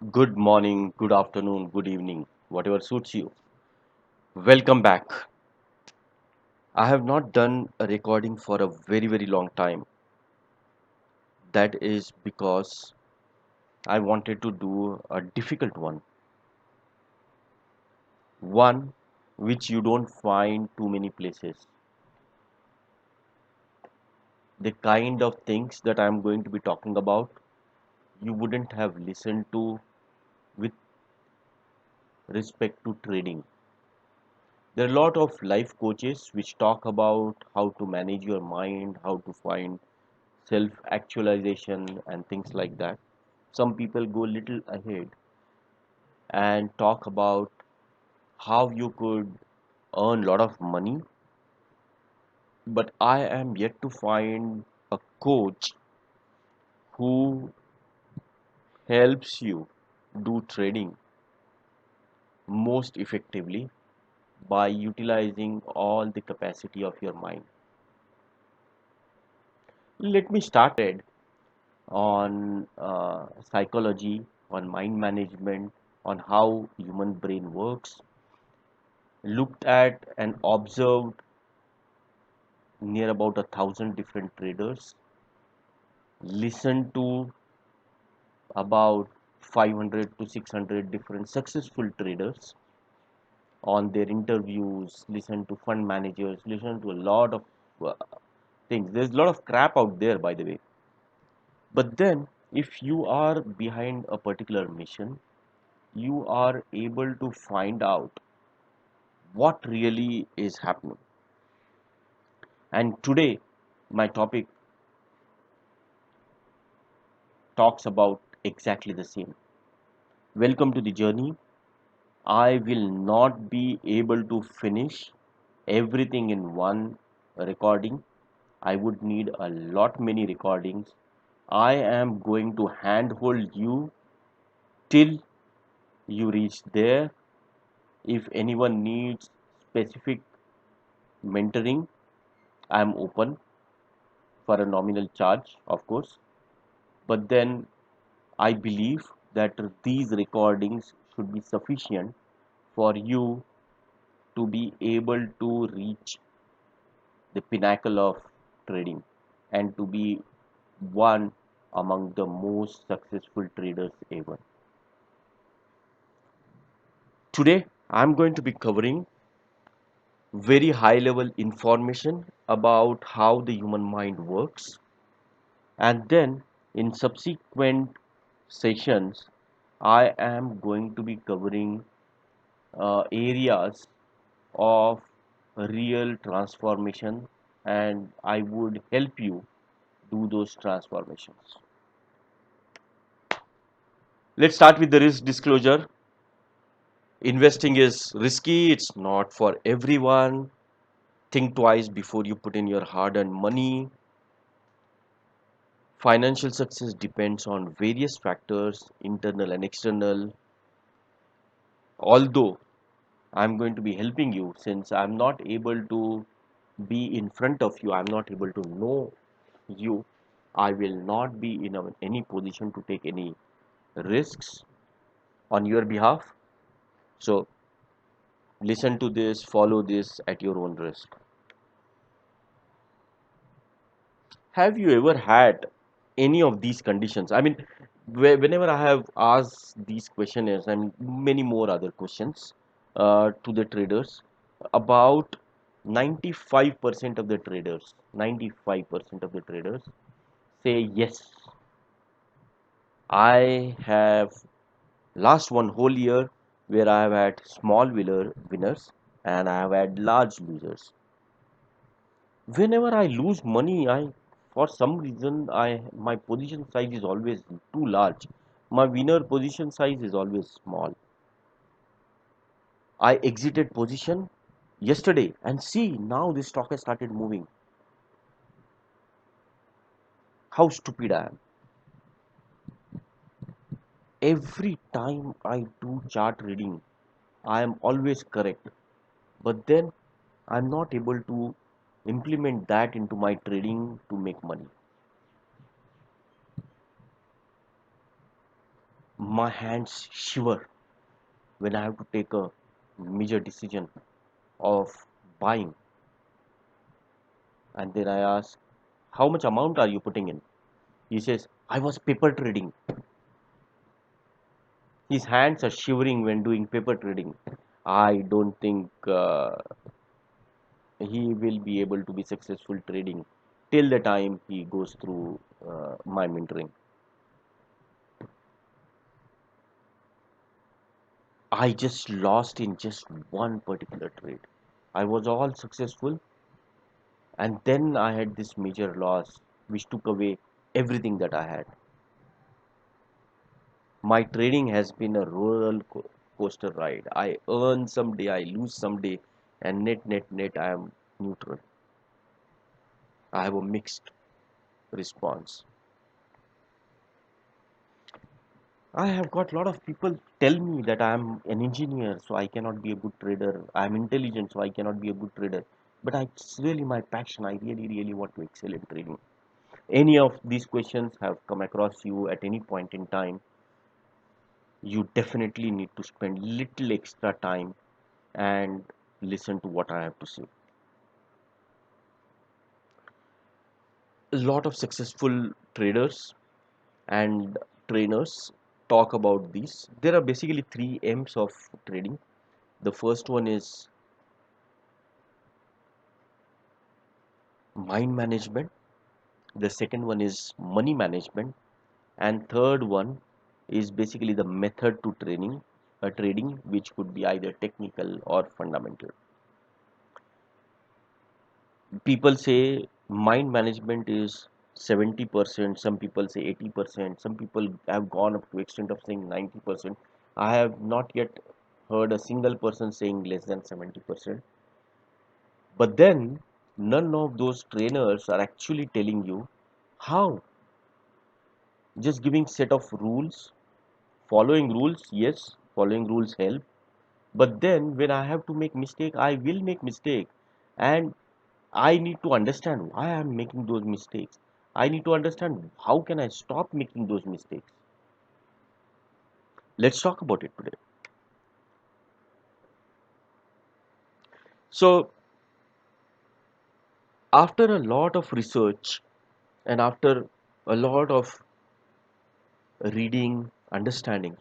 Good morning, good afternoon, good evening, whatever suits you. Welcome back. I have not done a recording for a very long time. That is because I wanted to do a difficult one which you don't find too many places. The kind of things that I am going to be talking about, you wouldn't have listened to with respect to trading. There are a lot of life coaches which talk about how to manage your mind, how to find self actualization and things like that. Some people go little ahead and talk about how you could earn a lot of money, but I am yet to find a coach who helps you do trading most effectively by utilizing all the capacity of your mind. Let me start on psychology, on mind management, on how human brain works, looked at and observed near about 1,000 different traders, listened to about 500 to 600 different successful traders on their interviews, listened to fund managers, listened to a lot of uh, things. There's a lot of crap out there, by the way. But then, if you are behind a particular mission, you are able to find out what really is happening. And today, my topic talks about exactly the same. Welcome to the journey. I will not be able to finish everything in one recording. I would need a lot many recordings. I am going to handhold you till you reach there. If anyone needs specific mentoring, I am open for a nominal charge, of course. But then I believe that these recordings should be sufficient for you to be able to reach the pinnacle of trading and to be one among the most successful traders ever. Today, I'm going to be covering very high level information about how the human mind works, and then in subsequent sessions, I am going to be covering areas of real transformation, and I would help you do those transformations. Let's start with the risk disclosure. Investing is risky, it's not for everyone. Think twice before you put in your hard earned money. Financial success depends on various factors, internal and external. Although I'm going to be helping you, since I'm not able to be in front of you, I'm not able to know you, I will not be in any position to take any risks on your behalf. So listen to this, follow this at your own risk. Have you ever had any of these conditions? I mean, whenever I have asked these questionnaires and many more other questions to the traders, about 95% of the traders, 95% of the traders say yes. I have last one whole year where I have had small winners and I have had large losers. Whenever I lose money, I for some reason I my position size is always too large. My winner position size is always small. I exited position yesterday and see now this stock has started moving. How stupid I am. Every time I do chart reading, I am always correct. But then I'm not able to implement that into my trading to make money. my hands shiver when I have to take a major decision of buying. And then I ask, how much amount are you putting in? He says, I was paper trading. His hands are shivering when doing paper trading. I don't think he will be able to be successful trading till the time he goes through my mentoring. I just lost in just one particular trade. I was all successful, and then I had this major loss which took away everything that I had. My trading has been a coaster ride. I earn someday, I lose someday, and net, I am neutral. I have a mixed response. I have got a lot of people tell me that I am an engineer, so I cannot be a good trader. I am intelligent, so I cannot be a good trader. But it's really my passion. I really want to excel in trading. Any of these questions have come across you at any point in time, you definitely need to spend little extra time and listen to what I have to say. A lot of successful traders and trainers talk about these. There are basically three M's of trading. The first one is mind management, the second one is money management, and third one is basically the method to trading, which could be either technical or fundamental. People say mind management is 70%, some people say 80%, some people have gone up to extent of saying 90%. I have not yet heard a single person saying less than 70%. But then none of those trainers are actually telling you how. Just giving set of rules, following rules, yes, following rules help. But then when I have to make mistake, I will make mistake. And I need to understand why I'm making those mistakes. I need to understand how can I stop making those mistakes. Let's talk about it today. So, after a lot of research and after a lot of reading, understanding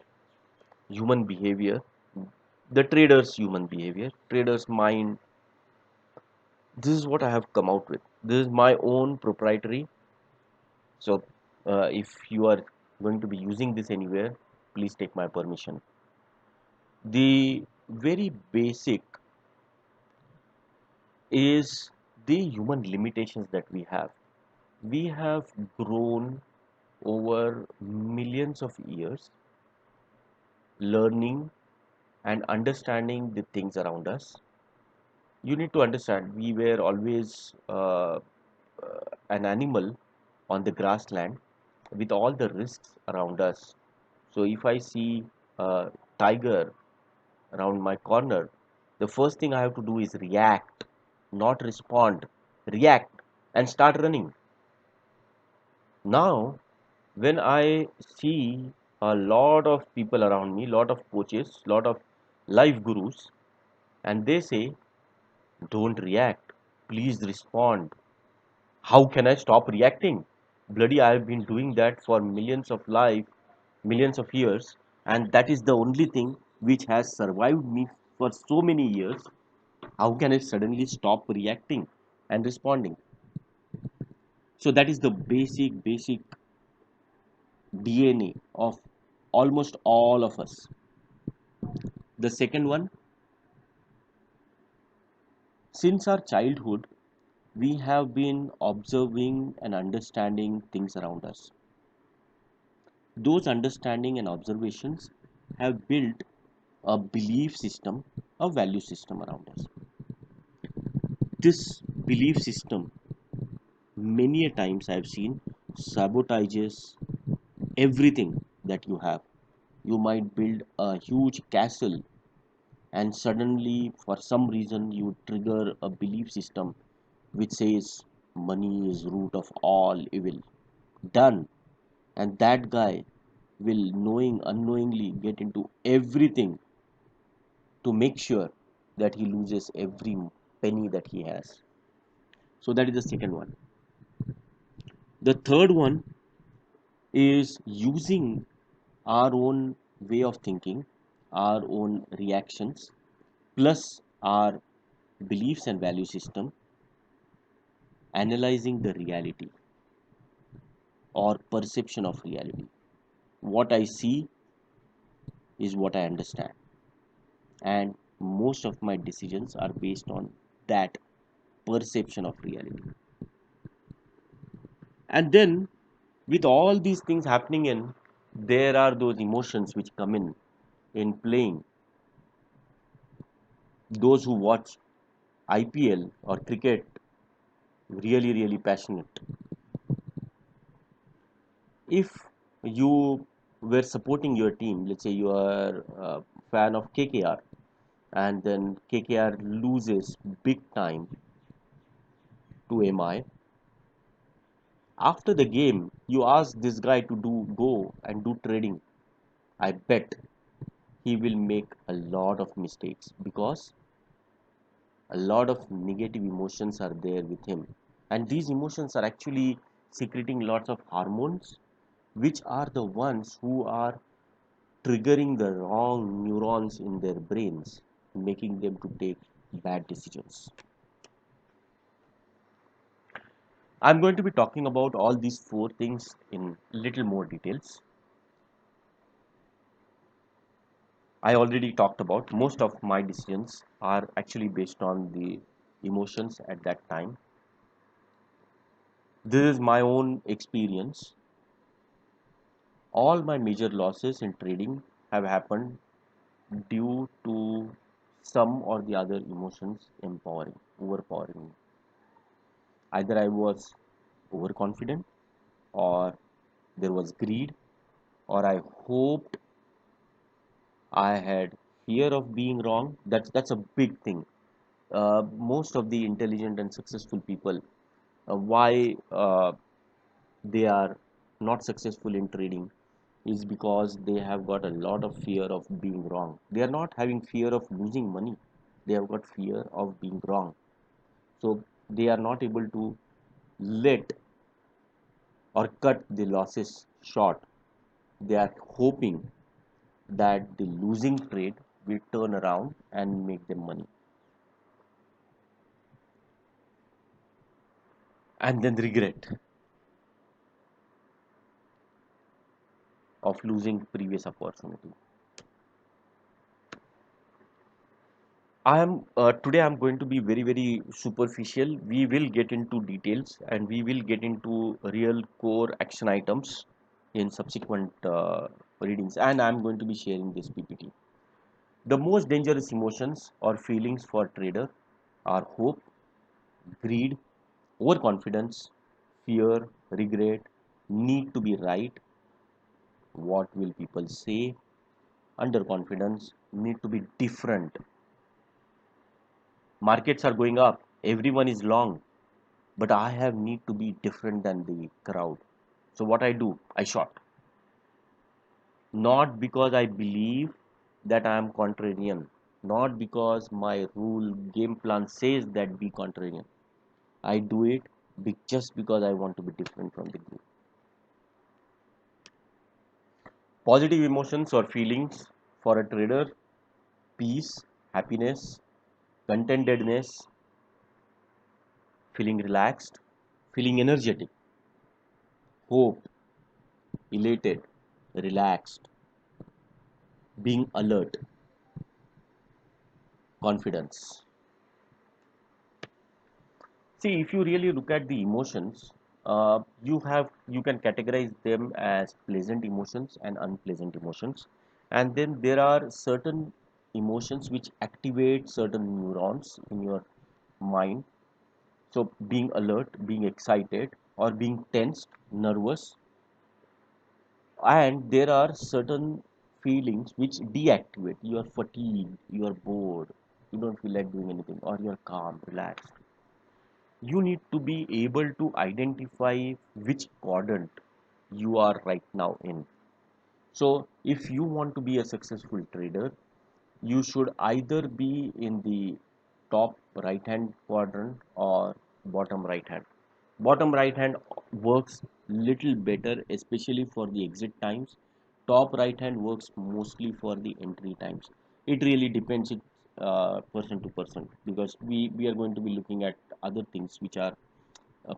human behavior, the trader's human behavior, trader's mind, this is what I have come out with. This is my own proprietary. So, if you are going to be using this anywhere, please take my permission. The very basic is the human limitations that we have. We have grown over millions of years learning and understanding the things around us. You need to understand we were always an animal on the grassland with all the risks around us. So if I see a tiger around my corner, the first thing I have to do is react, not respond, react and start running. Now, when I see a lot of people around me, lot of coaches, lot of life gurus, and they say, don't react, please respond. How can I stop reacting? Bloody, I have been doing that for millions of years, and that is the only thing which has survived me for so many years. How can I suddenly stop reacting and responding? So that is the basic DNA of almost all of us. The second one, since our childhood, we have been observing and understanding things around us. Those understanding and observations have built a belief system, a value system around us. This belief system, many a times I have seen, sabotages everything that you have. You might build a huge castle, and suddenly, for some reason, you trigger a belief system which says money is root of all evil. Done. And that guy will knowing unknowingly get into everything to make sure that he loses every penny that he has. So that is the second one. The third one is using our own way of thinking, our own reactions, plus our beliefs and value system, analyzing the reality or perception of reality. What I see is what I understand, and most of my decisions are based on that perception of reality. And then, with all these things happening in, there are those emotions which come in playing. Those who watch IPL or cricket really passionate. If you were supporting your team, let's say you are a fan of KKR, and then KKR loses big time to MI. After the game, you ask this guy to go and do trading. I bet he will make a lot of mistakes because a lot of negative emotions are there with him, and these emotions are actually secreting lots of hormones, which are the ones who are triggering the wrong neurons in their brains, making them to take bad decisions. I'm going to be talking about all these four things in little more details. I already talked about most of my decisions are actually based on the emotions at that time. This is my own experience. All my major losses in trading have happened due to some or the other emotions overpowering me. Either I was overconfident, or there was greed, or I hoped, I had fear of being wrong. That's a big thing. Most of the intelligent and successful people, why they are not successful in trading, is because they have got a lot of fear of being wrong. They are not having fear of losing money. They have got fear of being wrong. So they are not able to let or cut the losses short. They are hoping that the losing trade will turn around and make them money. And then regret of losing previous opportunity. I am today I'm going to be very superficial. We will get into details and we will get into real core action items in subsequent readings, and I'm going to be sharing this PPT. The most dangerous emotions or feelings for trader are hope, greed, overconfidence, fear, regret, need to be right, what will people say, underconfidence, need to be different. Markets are going up, everyone is long, but I have need to be different than the crowd. So what I do, I short. Not because I believe that I am contrarian, not because my rule game plan says that be contrarian. I do it just because I want to be different from the group. Positive emotions or feelings for a trader: peace, happiness, contentedness, feeling relaxed, feeling energetic, hope, elated, relaxed, being alert, confidence. See, if you really look at the emotions, you can categorize them as pleasant emotions and unpleasant emotions, and then there are certain emotions which activate certain neurons in your mind. So, being alert, being excited, or being tensed, nervous, and there are certain feelings which deactivate. You are fatigued, you are bored, you don't feel like doing anything, or you are calm, relaxed. You need to be able to identify which quadrant you are right now in. So if you want to be a successful trader, you should either be in the top right hand quadrant or bottom right hand. Bottom right hand works little better, especially for the exit times. Top right hand works mostly for the entry times. It really depends, it person to person, because we are going to be looking at other things which are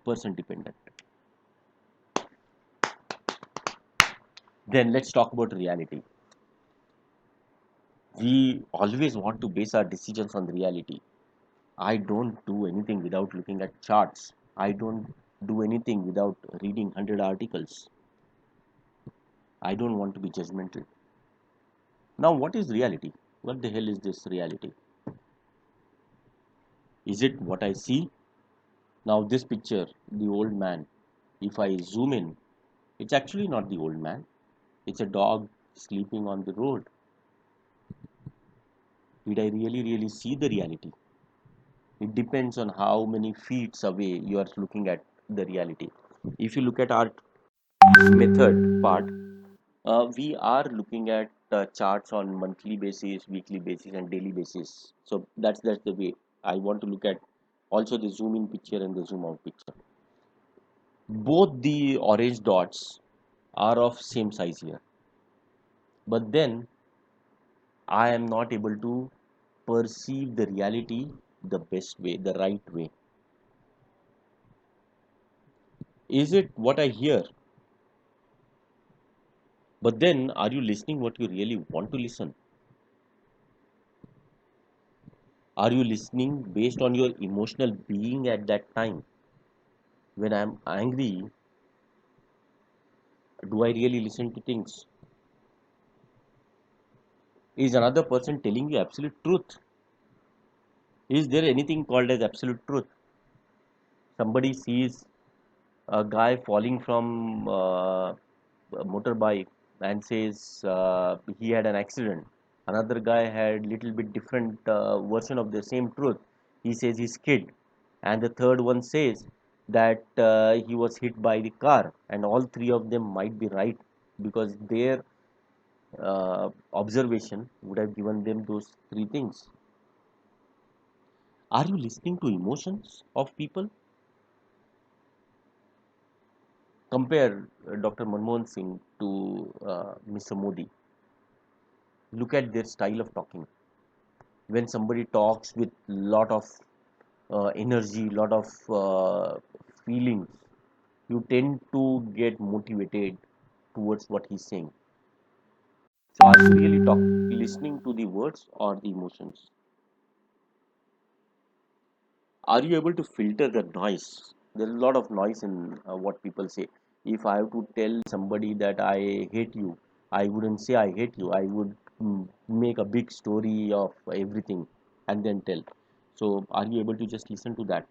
person dependent. Then let's talk about reality. We always want to base our decisions on reality. I don't do anything without looking at charts. I don't do anything without reading 100 articles. I don't want to be judgmental. Now, what is reality? What the hell is this reality? Is it what I see? Now, this picture, the old man, if I zoom in, it's actually not the old man. It's a dog sleeping on the road. Did I really see the reality? It depends on how many feet away you are looking at the reality. If you look at our method part, we are looking at charts on monthly basis, weekly basis, and daily basis. So that's the way I want to look at also the zoom in picture and the zoom out picture. Both the orange dots are of same size here, but then I am not able to perceive the reality the best way, the right way. Is it what I hear? But then, are you listening what you really want to listen? Are you listening based on your emotional being at that time? When I'm angry, do I really listen to things? Is another person telling you absolute truth? Is there anything called as absolute truth? Somebody sees a guy falling from a motorbike and says he had an accident. Another guy had little bit different version of the same truth. He says he's kid, and the third one says that he was hit by the car, and all three of them might be right because their observation would have given them those three things. Are you listening to emotions of people? Compare Dr. Manmohan Singh to Mr. Modi. Look at their style of talking. When somebody talks with lot of energy, lot of feelings, you tend to get motivated towards what he's saying. So, are you really listening to the words or the emotions? Are you able to filter the noise? There's a lot of noise in what people say. If I have to tell somebody that I hate you, I wouldn't say I hate you. I would make a big story of everything and then tell. So are you able to just listen to that?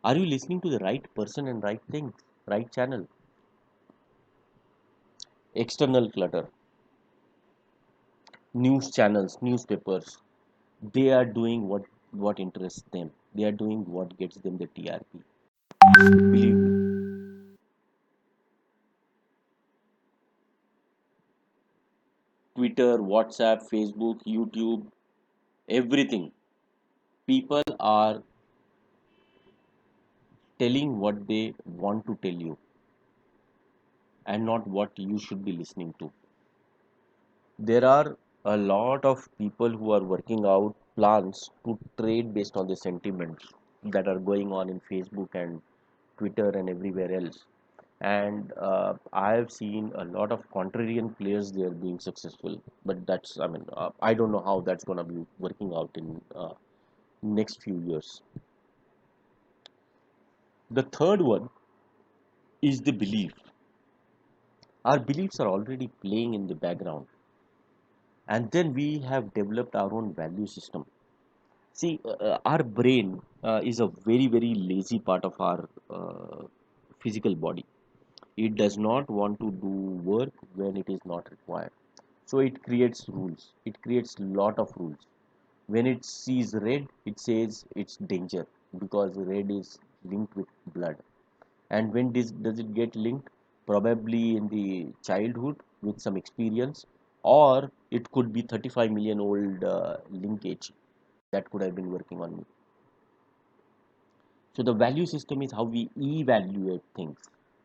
Are you listening to the right person and right thing, right channel? External clutter, news channels, newspapers, they are doing what interests them. They are doing what gets them the TRP. Believe me. Twitter, WhatsApp, Facebook, YouTube, everything. People are telling what they want to tell you and not what you should be listening to. There are a lot of people who are working out plans to trade based on the sentiments that are going on in Facebook and Twitter and everywhere else. And I have seen a lot of contrarian players there being successful. But that's, I mean, I don't know how that's going to be working out in next few years. The third one is the belief. Our beliefs are already playing in the background, and then we have developed our own value system. See, our brain is a very lazy part of our physical body. It does not want to do work when it is not required. So it creates rules. It creates lot of rules. When it sees red, it says it's danger because red is linked with blood. And when does it get linked? probably in the childhood with some experience, or it could be 35 million old linkage that could have been working on me. So the value system is how we evaluate things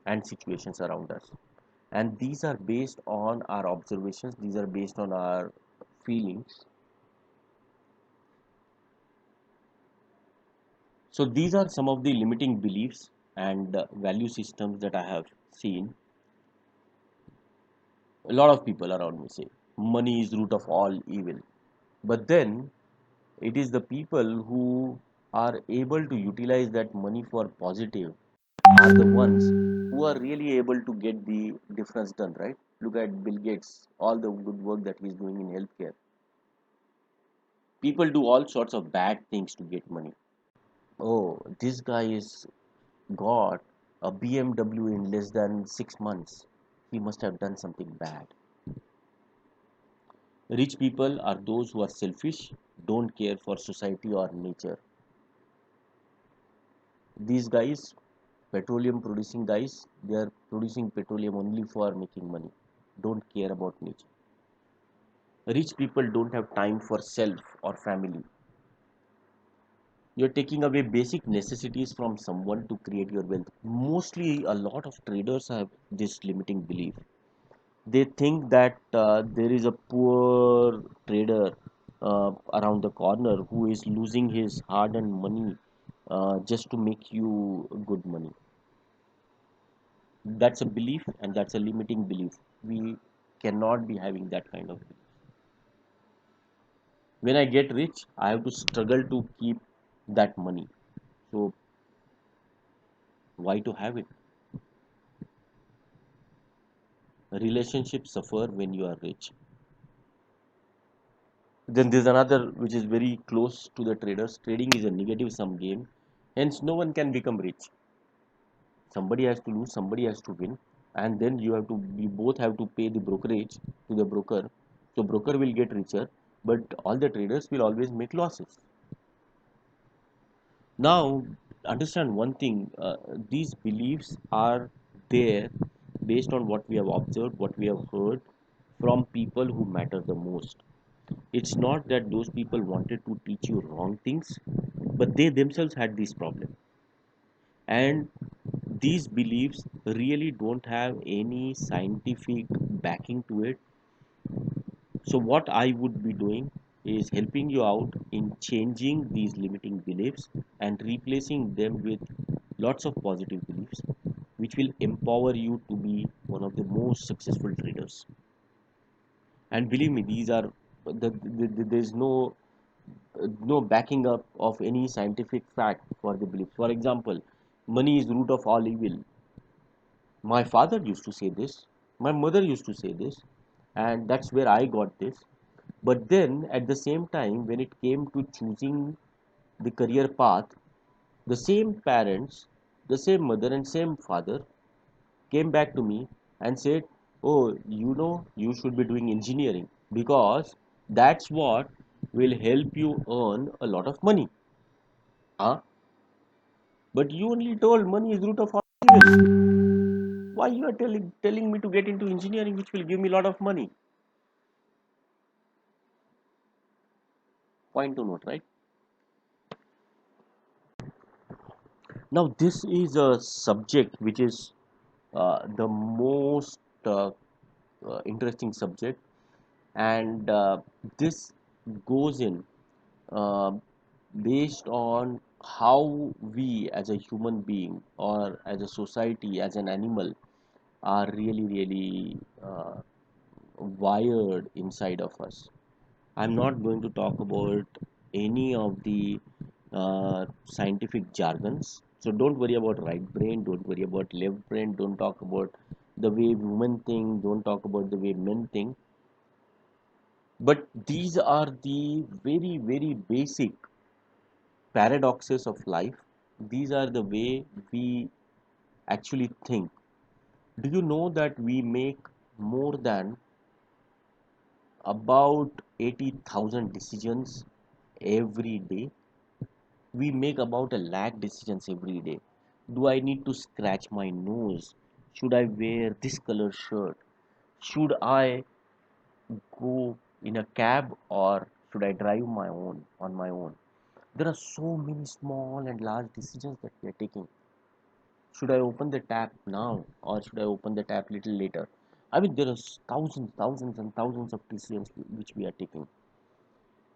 and situations around us. And these are based on our observations, these are based on our feelings. So these are some of the limiting beliefs and value systems that I have seen. A lot of people around me say money is root of all evil. But then it is the people who are able to utilize that money for positive are the ones who are really able to get the difference done, right? Look at Bill Gates, all the good work that he's doing in healthcare. People do all sorts of bad things to get money. Oh, this guy is got a BMW in less than 6 months. He must have done something bad. Rich people are those who are selfish, don't care for society or nature. These guys, petroleum producing guys, they are producing petroleum only for making money, don't care about nature. Rich people don't have time for self or family. You're taking away basic necessities from someone to create your wealth. Mostly a lot of traders have this limiting belief. They think that there is a poor trader around the corner who is losing his hard earned money just to make you good money. That's a belief, and that's a limiting belief. We cannot be having that kind of belief. When I get rich, I have to struggle to keep that money. So why to have it? Relationships suffer when you are rich. Then there's another which is very close to the traders. Trading is a negative sum game, hence no one can become rich. Somebody has to lose, somebody has to win, and then you both have to pay the brokerage to the broker. So broker will get richer, but all the traders will always make losses. Now, understand one thing, these beliefs are there based on what we have observed, what we have heard from people who matter the most. It's not that those people wanted to teach you wrong things, but they themselves had this problem. And these beliefs really don't have any scientific backing to it. So, what I would be doing is helping you out in changing these limiting beliefs and replacing them with lots of positive beliefs, which will empower you to be one of the most successful traders. And believe me, these are there's no backing up of any scientific fact for the belief. For example, money is the root of all evil. My father used to say this, my mother used to say this, and that's where I got this. But then at the same time, when it came to choosing the career path, the same parents, the same mother and same father came back to me and said, oh, you know, you should be doing engineering because that's what will help you earn a lot of money. Huh? But you only told money is root of all evil. Why you are telling me to get into engineering which will give me a lot of money? Point to note, right? Now this is a subject which is the most interesting subject, and this goes in uh, based on how we as a human being or as a society as an animal are really wired inside of us. I'm not going to talk about any of the scientific jargons. So don't worry about right brain, don't worry about left brain, don't talk about the way women think, don't talk about the way men think. But these are the very basic paradoxes of life. These are the way we actually think. Do you know that we make more than about 80,000 decisions every day? We make about a lakh decisions every day. Do I need to scratch my nose Should I wear this color shirt? Should I go in a cab or should I drive my own on my own? There are so many small and large decisions that we are taking. Should I open the tap now or should I open the tap little later? I mean, there are thousands and thousands of decisions which we are taking,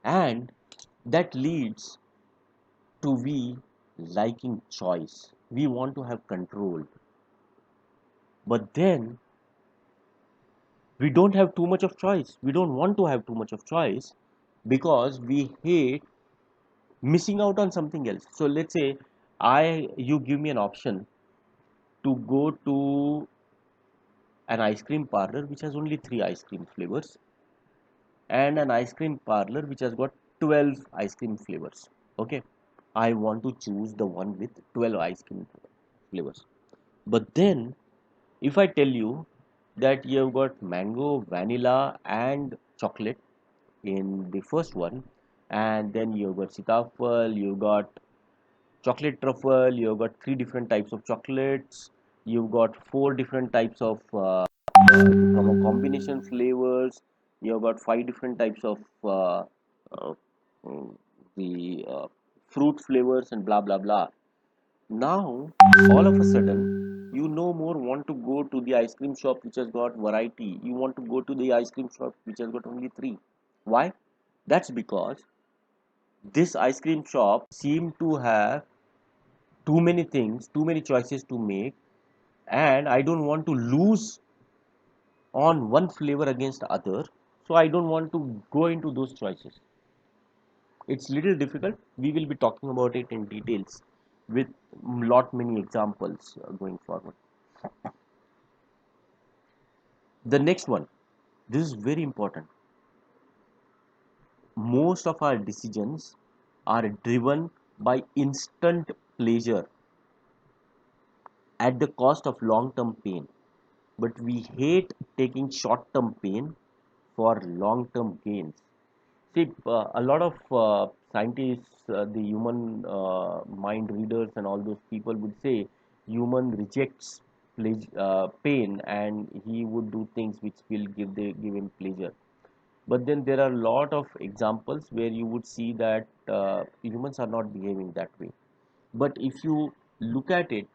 and that leads to we liking choice. We want to have control, but then we don't have too much of choice. We don't want to have too much of choice because we hate missing out on something else. So let's say you give me an option to go to an ice cream parlor which has only 3 ice cream flavors and an ice cream parlor which has got 12 ice cream flavors. Okay, I want to choose the one with 12 ice cream flavors. But then if I tell you that you've got mango, vanilla and chocolate in the first one, and then you've got sitafal, you've got chocolate truffle, you've got 3 different types of chocolates, you've got 4 different types of from a combination flavors, you've got 5 different types of uh, mm, the fruit flavors and blah blah blah. Now all of a sudden you no more want to go to the ice cream shop which has got variety. You want to go to the ice cream shop which has got only 3. Why? That's because this ice cream shop seem to have too many things, too many choices to make, and I don't want to lose on one flavor against other, so I don't want to go into those choices. It's little difficult. We will be talking about it in details with lot many examples going forward. The next one, this is very important. Most of our decisions are driven by instant pleasure at the cost of long term pain, but we hate taking short term pain for long term gains. See, a lot of scientists, the human mind readers, and all those people would say human rejects pain, and he would do things which will give him pleasure. But then there are a lot of examples where you would see that humans are not behaving that way. But if you look at it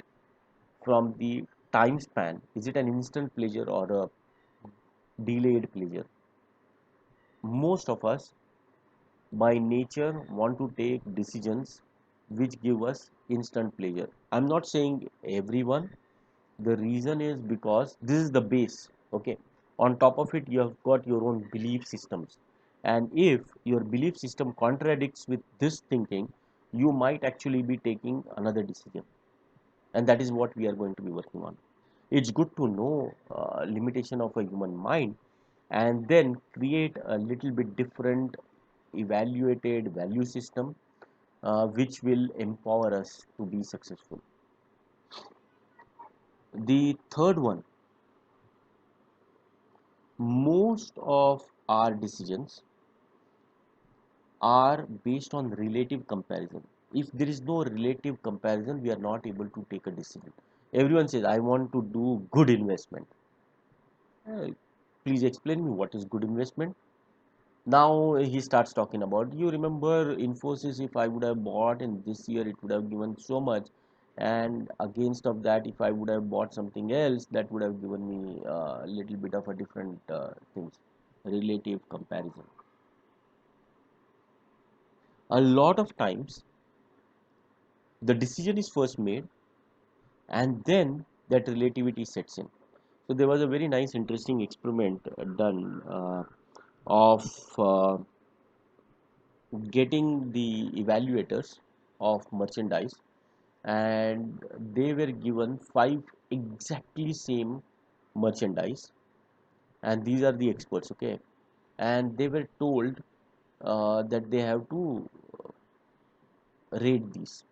from the time span, is it an instant pleasure or a delayed pleasure? Most of us by nature want to take decisions which give us instant pleasure. I'm not saying everyone. The reason is because this is the base. Okay, on top of it you have got your own belief systems, and if your belief system contradicts with this thinking, you might actually be taking another decision, and that is what we are going to be working on. It's good to know limitation of a human mind and then create a little bit different evaluated value system which will empower us to be successful. The third one, most of our decisions are based on relative comparison. If there is no relative comparison, we are not able to take a decision. Everyone says, I want to do good investment. Uh, Please explain me what is good investment. Now he starts talking about, you remember Infosys, if I would have bought in this year, it would have given so much. And against of that, if I would have bought something else, that would have given me a little bit of a different things, relative comparison. A lot of times, the decision is first made and then that relativity sets in. So there was a very nice, interesting experiment done of getting the evaluators of merchandise, and they were given 5 exactly same merchandise, and these are the experts. Okay, and they were told that they have to rate these.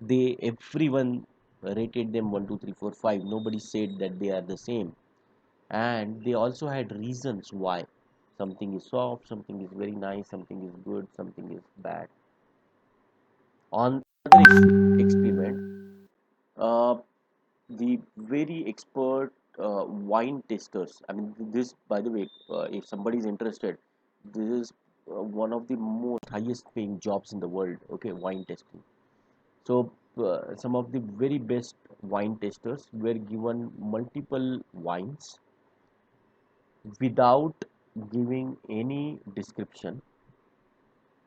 They everyone rated them 1, 2, 3, 4, 5. Nobody said that they are the same, and they also had reasons why something is soft, something is very nice, something is good, something is bad. On other experiment, uh, the very expert wine testers. I mean, this, by the way, if somebody is interested, this is one of the most highest paying jobs in the world. Okay, wine testing. So, some of the very best wine testers were given multiple wines without giving any description.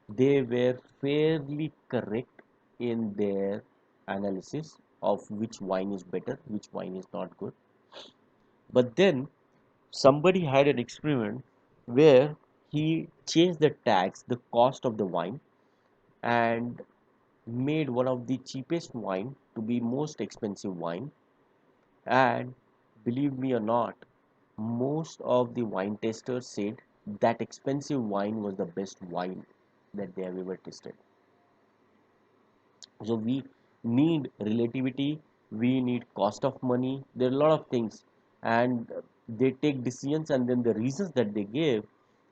They were fairly correct in their analysis of which wine is better, which wine is not good. But then somebody had an experiment where he changed the tax, the cost of the wine, and made one of the cheapest wine to be most expensive wine. And believe me or not, most of the wine testers said that expensive wine was the best wine that they have ever tasted. So we need relativity, we need cost of money, there are a lot of things, and they take decisions, and then the reasons that they gave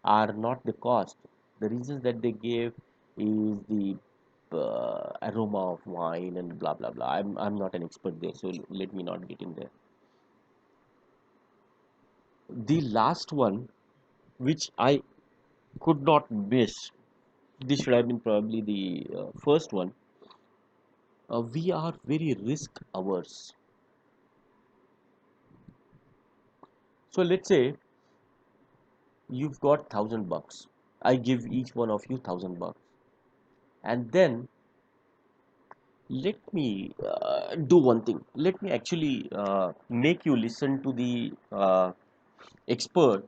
are not the cost. The reasons that they gave is the aroma of wine and blah blah blah. I'm not an expert there, so let me not get in there. The last one, which I could not miss, this should have been probably the first one. We are very risk averse. So let's say you've got $1,000. I give each one of you $1,000, and then let me do one thing. Let me actually make you listen to the expert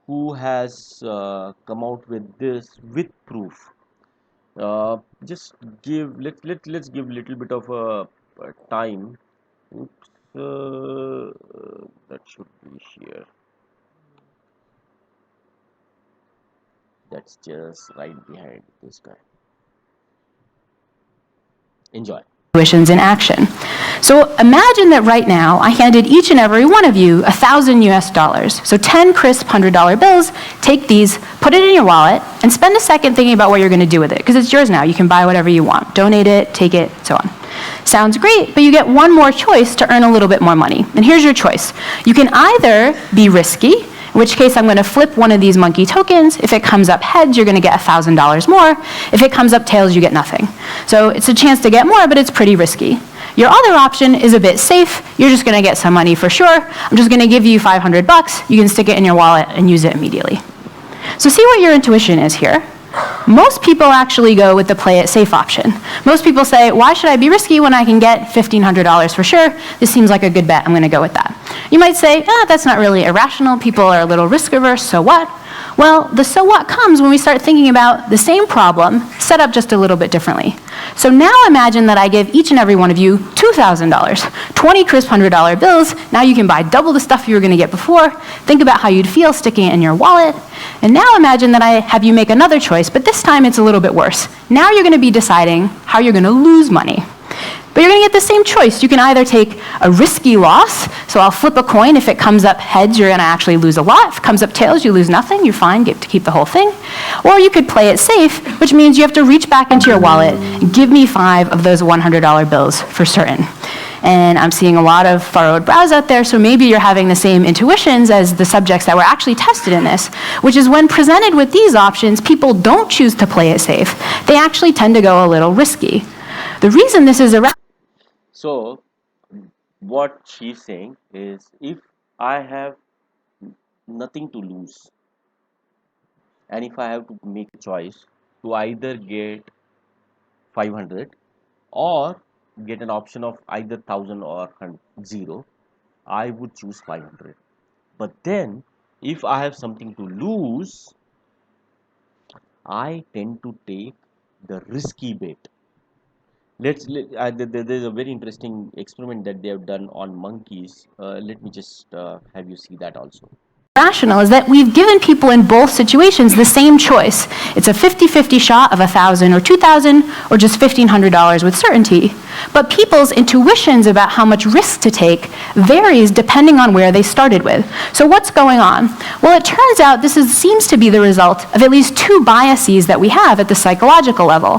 who has come out with this with proof. Just give let's give little bit of a time. Oops, that should be here. That's just right behind this guy. Enjoy. Intuitions in action. So imagine that right now I handed each and every one of you 1,000 US dollars. So 10 crisp $100 bills. Take these, put it in your wallet, and spend a second thinking about what you're going to do with it, because it's yours now. You can buy whatever you want, donate it, take it, so on. Sounds great, but you get one more choice to earn a little bit more money. And here's your choice. You can either be risky, in which case I'm going to flip one of these monkey tokens. If it comes up heads, you're going to get $1,000 more. If it comes up tails, you get nothing. So it's a chance to get more, but it's pretty risky. Your other option is a bit safe. You're just going to get some money for sure. I'm just going to give you 500 bucks. You can stick it in your wallet and use it immediately. So see what your intuition is here. Most people actually go with the play it safe option. Most people say, why should I be risky when I can get $1,500 for sure? This seems like a good bet, I'm going to go with that. You might say, that's not really irrational. People are a little risk averse, so what? Well, the so what comes when we start thinking about the same problem set up just a little bit differently. So now imagine that I give each and every one of you $2,000, 20 crisp $100 bills. Now you can buy double the stuff you were going to get before. Think about how you'd feel sticking it in your wallet. And now imagine that I have you make another choice, but this time it's a little bit worse. Now you're going to be deciding how you're going to lose money. But you're going to get the same choice. You can either take a risky loss, so I'll flip a coin. If it comes up heads, you're going to actually lose a lot. If it comes up tails, you lose nothing. You're fine, get to keep the whole thing. Or you could play it safe, which means you have to reach back into your wallet and give me 5 of those $100 bills for certain. And I'm seeing a lot of furrowed brows out there, so maybe you're having the same intuitions as the subjects that were actually tested in this, which is when presented with these options, people don't choose to play it safe. They actually tend to go a little risky. The reason this is a So, what she's saying is, if I have nothing to lose, and if I have to make a choice to either get 500 or get an option of either 1000 or 0, I would choose 500. But then, if I have something to lose, I tend to take the risky bet. There's a very interesting experiment that they have done on monkeys. Let me just have you see that also. rational is that we've given people in both situations the same choice. It's a 50-50 shot of 1,000 or 2,000 or just $1,500 with certainty. But people's intuitions about how much risk to take varies depending on where they started with. So what's going on? Well, it turns out this seems to be the result of at least two biases that we have at the psychological level.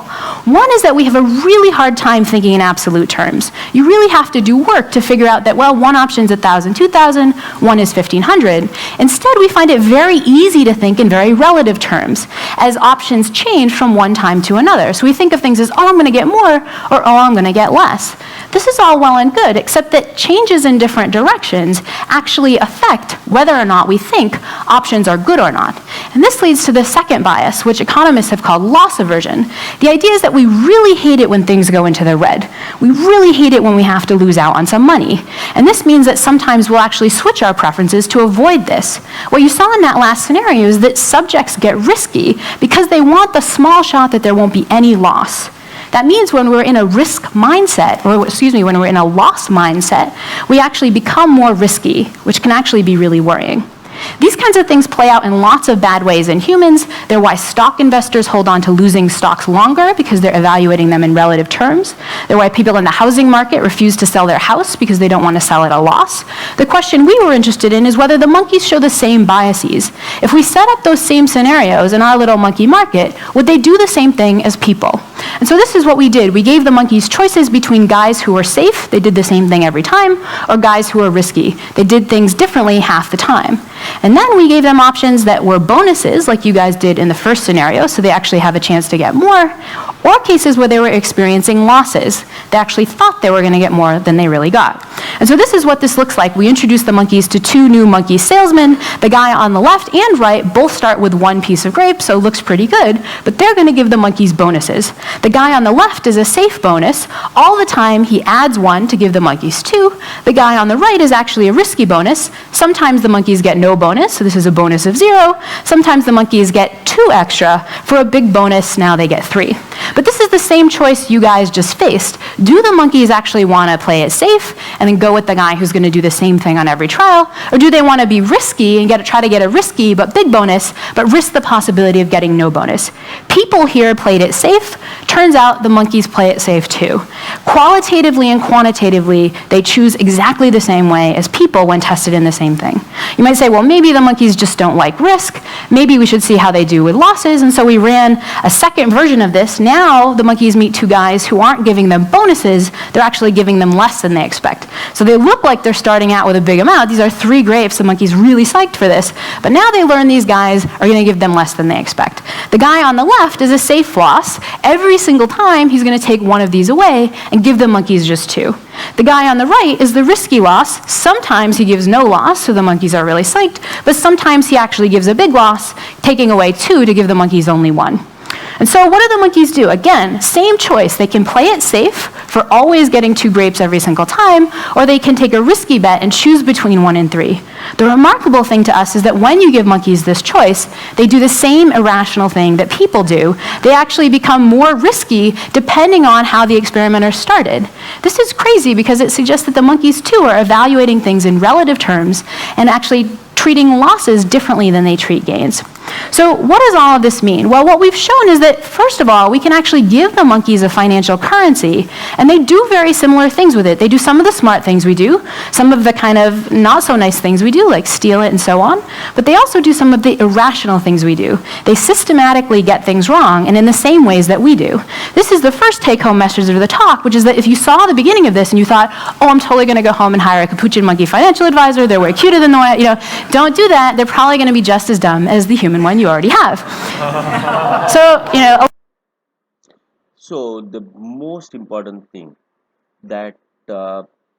One is that we have a really hard time thinking in absolute terms. You really have to do work to figure out that, well, one option's 1,000, 2,000, one is 1,500. Instead, we find it very easy to think in very relative terms, as options change from one time to another. So we think of things as, oh, I'm going to get more, or oh, I'm going to get less. This is all well and good, except that changes in different directions actually affect whether or not we think options are good or not. And this leads to the second bias, which economists have called loss aversion. The idea is that we really hate it when things go into the red. We really hate it when we have to lose out on some money. And this means that sometimes we'll actually switch our preferences to avoid this. What you saw in that last scenario is that subjects get risky because they want the small shot that there won't be any loss. That means when we're in a risk mindset, or when we're in a loss mindset, we actually become more risky, which can actually be really worrying. These kinds of things play out in lots of bad ways in humans. They're why stock investors hold on to losing stocks longer, because they're evaluating them in relative terms. They're why people in the housing market refuse to sell their house because they don't want to sell at a loss. The question we were interested in is whether the monkeys show the same biases. If we set up those same scenarios in our little monkey market, would they do the same thing as people? And so this is what we did. We gave the monkeys choices between guys who were safe, they did the same thing every time, or guys who were risky. They did things differently half the time. And then we gave them options that were bonuses, like you guys did in the first scenario, so they actually have a chance to get more, or cases where they were experiencing losses. They actually thought they were going to get more than they really got. And so this is what this looks like. We introduced the monkeys to two new monkey salesmen. The guy on the left and right both start with one piece of grape, so it looks pretty good, but they're going to give the monkeys bonuses. The guy on the left is a safe bonus. All the time he adds one to give the monkeys two. The guy on the right is actually a risky bonus. Sometimes the monkeys get no bonus, so this is a bonus of 0. Sometimes the monkeys get 2 extra. For a big bonus, now they get 3. But this is the same choice you guys just faced. Do the monkeys actually want to play it safe and then go with the guy who's going to do the same thing on every trial? Or do they want to be risky and try to get a risky but big bonus, but risk the possibility of getting no bonus? People here played it safe. Turns out the monkeys play it safe too. Qualitatively and quantitatively, they choose exactly the same way as people when tested in the same thing. You might say, well, maybe the monkeys just don't like risk. Maybe we should see how they do with losses. And so we ran a second version of this. Now the monkeys meet two guys who aren't giving them bonuses. They're actually giving them less than they expect. So they look like they're starting out with a big amount. These are 3 grapes. The monkey's really psyched for this. But now they learn these guys are going to give them less than they expect. The guy on the left is a safe loss. Every single time he's going to take one of these away and give the monkeys just 2. The guy on the right is the risky loss. Sometimes he gives no loss, so the monkeys are really psyched, but sometimes he actually gives a big loss, taking away 2 to give the monkeys only 1. And so what do the monkeys do? Again, same choice. They can play it safe for always getting 2 grapes every single time, or they can take a risky bet and choose between 1 and 3. The remarkable thing to us is that when you give monkeys this choice, they do the same irrational thing that people do. They actually become more risky depending on how the experimenter started. This is crazy because it suggests that the monkeys too are evaluating things in relative terms and actually treating losses differently than they treat gains. So what does all of this mean? Well, what we've shown is that, first of all, we can actually give the monkeys a financial currency, and they do very similar things with it. They do some of the smart things we do, some of the kind of not so nice things we do, like steal it and so on, but they also do some of the irrational things we do. They systematically get things wrong, and in the same ways that we do. This is the first take-home message of the talk, which is that if you saw the beginning of this and you thought, oh, I'm totally going to go home and hire a capuchin monkey financial advisor, they're way cuter than the one, don't do that. They're probably going to be just as dumb as the human one you already have. So the most important thing that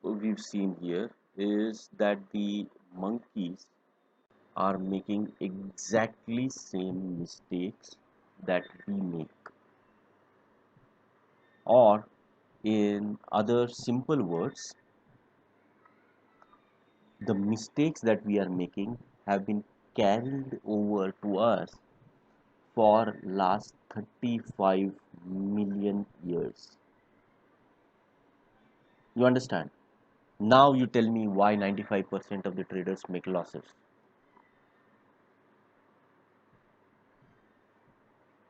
we've seen here is that the monkeys are making exactly same mistakes that we make, or in other simple words, the mistakes that we are making have been carried over to us for last 35 million years. You understand? Now you tell me why 95% of the traders make losses.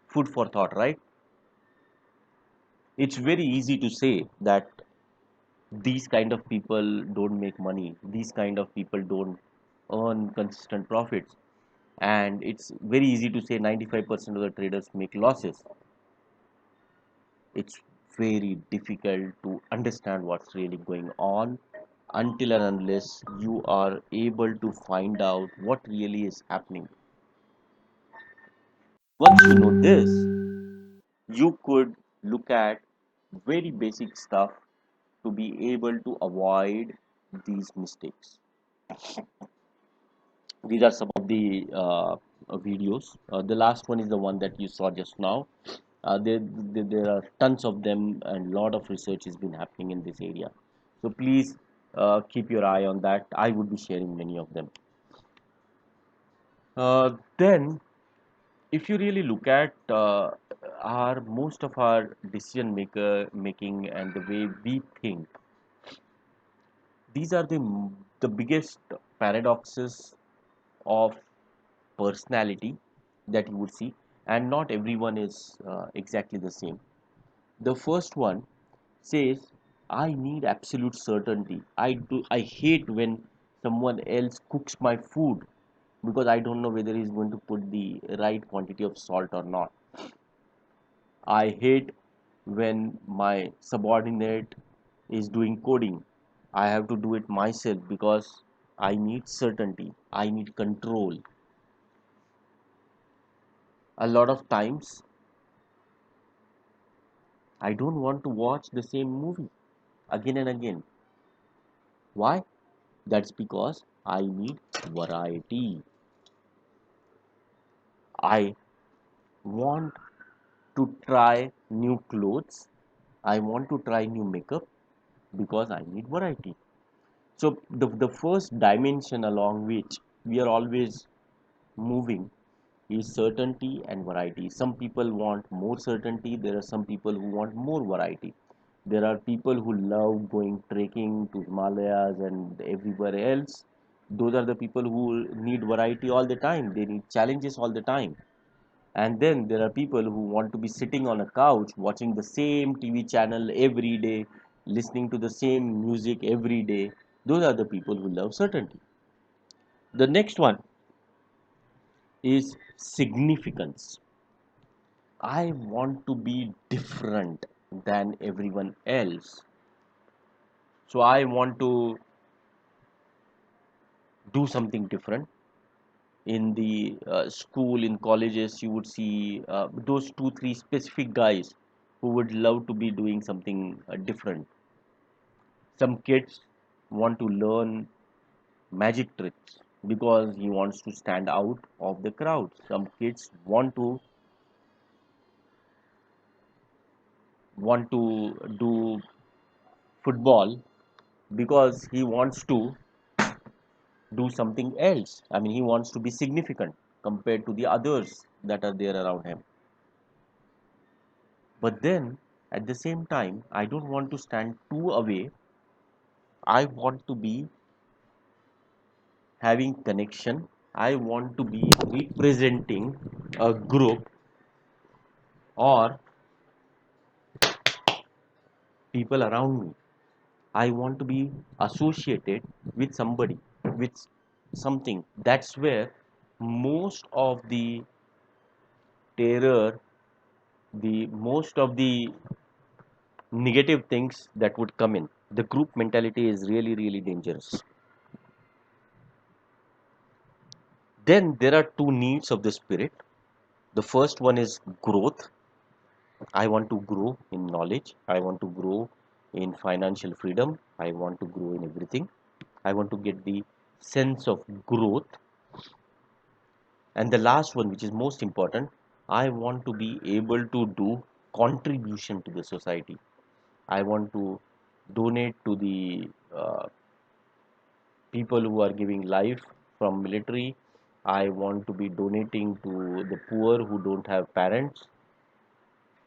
Food for thought, right? It's very easy to say that these kind of people don't make money, these kind of people don't earn consistent profits, and it's very easy to say 95% of the traders make losses. It's very difficult to understand what's really going on until and unless you are able to find out what really is happening. Once you know this, you could look at very basic stuff to be able to avoid these mistakes. These are some of the videos. The last one is the one that you saw just now. There are tons of them, and lot of research has been happening in this area. So please keep your eye on that. I would be sharing many of them. Then, if you really look at our most of our decision making and the way we think, these are the biggest paradoxes of personality that you would see, and not everyone is exactly the same. The first one says, I need absolute certainty. I hate when someone else cooks my food because I don't know whether he's going to put the right quantity of salt or not. I hate when my subordinate is doing coding. I have to do it myself because I need certainty, I need control. A lot of times I don't want to watch the same movie again and again. Why? That's because I need variety. I want to try new clothes. I want to try new makeup because I need variety. So, the first dimension along which we are always moving is certainty and variety. Some people want more certainty, there are some people who want more variety. There are people who love going trekking to Himalayas and everywhere else. Those are the people who need variety all the time, they need challenges all the time. And then there are people who want to be sitting on a couch watching the same TV channel every day, listening to the same music every day. Those are the people who love certainty. The next one is significance. I want to be different than everyone else. So I want to do something different. In the school, in colleges, you would see those two, three specific guys who would love to be doing something different. Some kids want to learn magic tricks because he wants to stand out of the crowd. Some kids want to do football because he wants to do something else. I mean, he wants to be significant compared to the others that are there around him. But then, at the same time, I don't want to stand too away. I want to be having connection. I want to be representing a group or people around me. I want to be associated with somebody, with something. That's where most of the terror, the most of the negative things that would come in. The group mentality is really, really dangerous. Then there are two needs of the spirit. The first one is growth. I want to grow in knowledge. I want to grow in financial freedom. I want to grow in everything. I want to get the sense of growth. And the last one, which is most important, I want to be able to do contribution to the society. I want to donate to the people who are giving life from military. I want to be donating to the poor who don't have parents,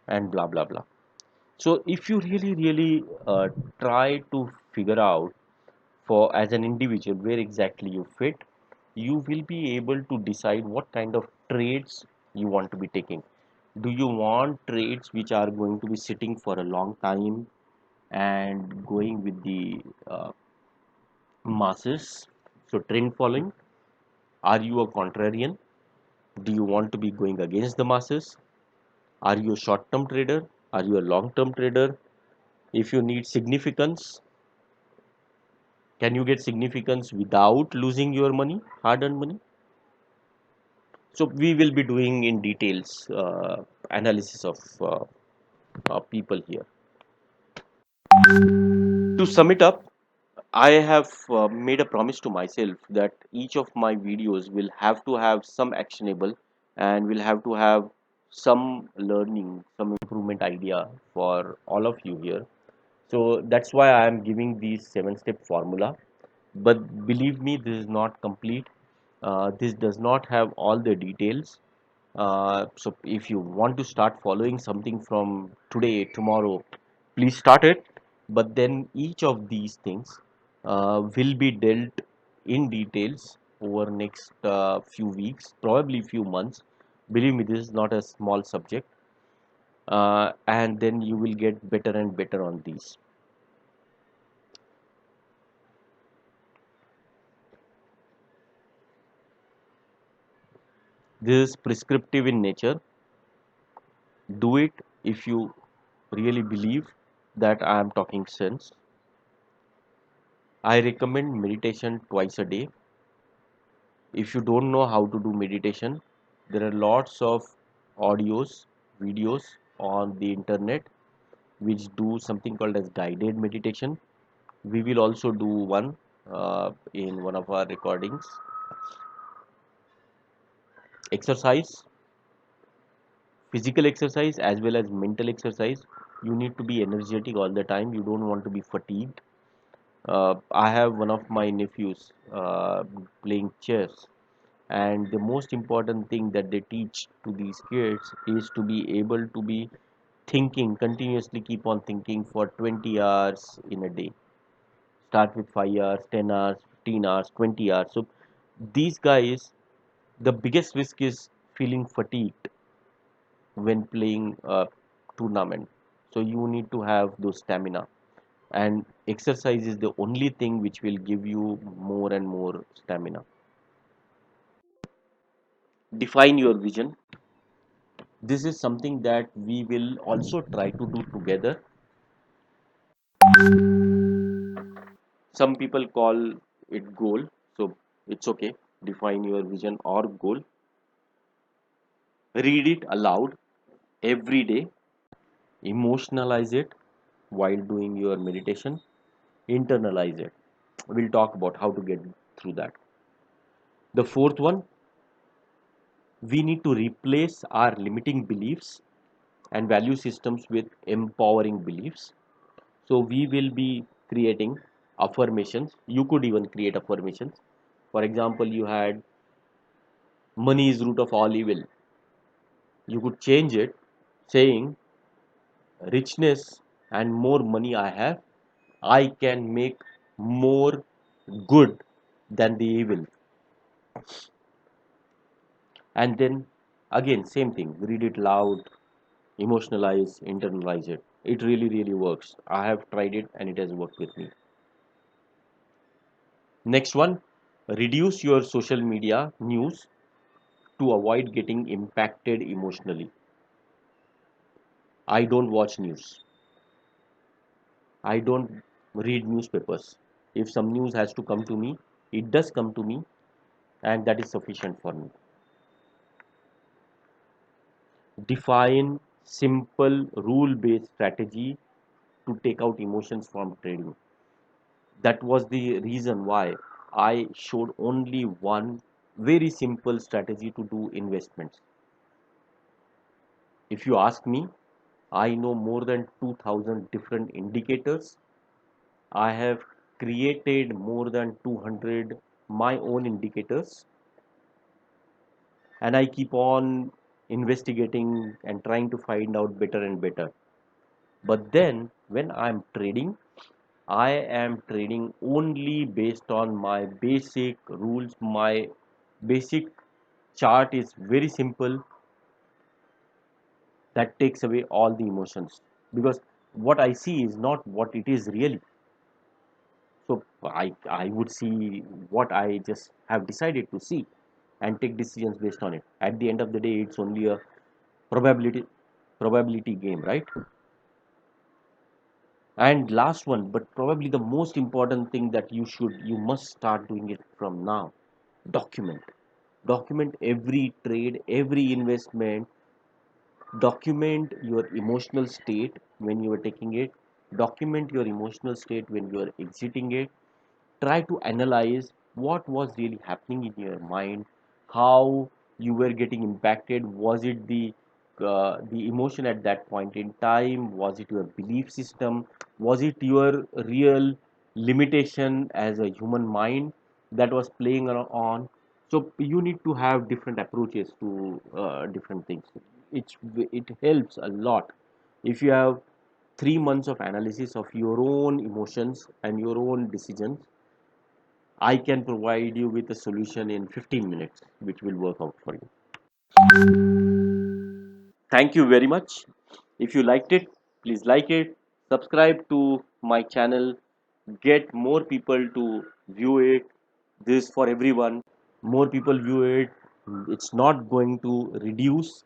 and blah blah blah. So if you really try to figure out for as an individual where exactly you fit, you will be able to decide what kind of traits you want to be taking. Do you want trades which are going to be sitting for a long time and going with the masses? So, trend following. Are you a contrarian? Do you want to be going against the masses? Are you a short term trader? Are you a long term trader? If you need significance, can you get significance without losing your money, hard earned money? So, we will be doing in details analysis of people here. To sum it up, I have made a promise to myself that each of my videos will have to have some actionable and will have to have some learning, some improvement idea for all of you here. So that's why I am giving these 7-step formula. But believe me, this is not complete. This does not have all the details. So if you want to start following something from today, tomorrow, please start it. But then each of these things will be dealt in details over next few weeks, probably few months. Believe me, this is not a small subject. And then you will get better and better on these. This is prescriptive in nature. Do it if you really believe that I am talking sense. I recommend meditation twice a day. If you don't know how to do meditation, there are lots of audios, videos on the internet which do something called as guided meditation. We will also do one in one of our recordings. Exercise, physical exercise as well as mental exercise. You need to be energetic all the time. You don't want to be fatigued. I have one of my nephews playing chess, and the most important thing that they teach to these kids is to be able to be thinking continuously, keep on thinking for 20 hours in a day. Start with 5 hours, 10 hours, 15 hours, 20 hours. So these guys, the biggest risk is feeling fatigued when playing a tournament. So you need to have those stamina, and exercise is the only thing which will give you more and more stamina. Define your vision. This is something that we will also try to do together. Some people call it goal, so it's okay. Define your vision or goal. Read it aloud every day. Emotionalize it while doing your meditation. Internalize it. We'll talk about how to get through that. The fourth one, we need to replace our limiting beliefs and value systems with empowering beliefs. So we will be creating affirmations. You could even create affirmations. For example, you had money is root of all evil. You could change it saying richness and more money I have, I can make more good than the evil. And then again, same thing, read it loud, emotionalize, internalize it. It really, really works. I have tried it and it has worked with me. Next one, reduce your social media news to avoid getting impacted emotionally. I don't watch news. I don't read newspapers. If some news has to come to me, it does come to me, and that is sufficient for me. Define simple rule based strategy to take out emotions from trading. That was the reason why I showed only one very simple strategy to do investments. If you ask me, I know more than 2000 different indicators. I have created more than 200 my own indicators, and I keep on investigating and trying to find out better and better. But then when I'm trading, I am trading only based on my basic rules. My basic chart is very simple. That takes away all the emotions, because what I see is not what it is really. So I would see what I just have decided to see and take decisions based on it. At the end of the day, it's only a probability game, right? And last one, but probably the most important thing that you must start doing it from now: document. Document every trade, every investment. Document your emotional state when you are taking it. Document your emotional state when you are exiting it. Try to analyze what was really happening in your mind, how you were getting impacted. Was it the emotion at that point in time? Was it your belief system? Was it your real limitation as a human mind that was playing on? So you need to have different approaches to different things. It helps a lot if you have 3 months of analysis of your own emotions and your own decisions. I can provide you with a solution in 15 minutes, which will work out for you. Thank you very much. If you liked it, please like it, subscribe to my channel, get more people to view it. This is for everyone. More people view it. It's not going to reduce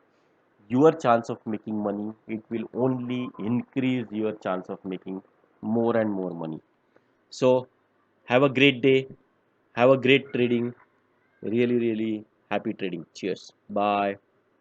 your chance of making money, it will only increase your chance of making more and more money. So, have a great day, have a great trading. Really, really happy trading. Cheers. Bye.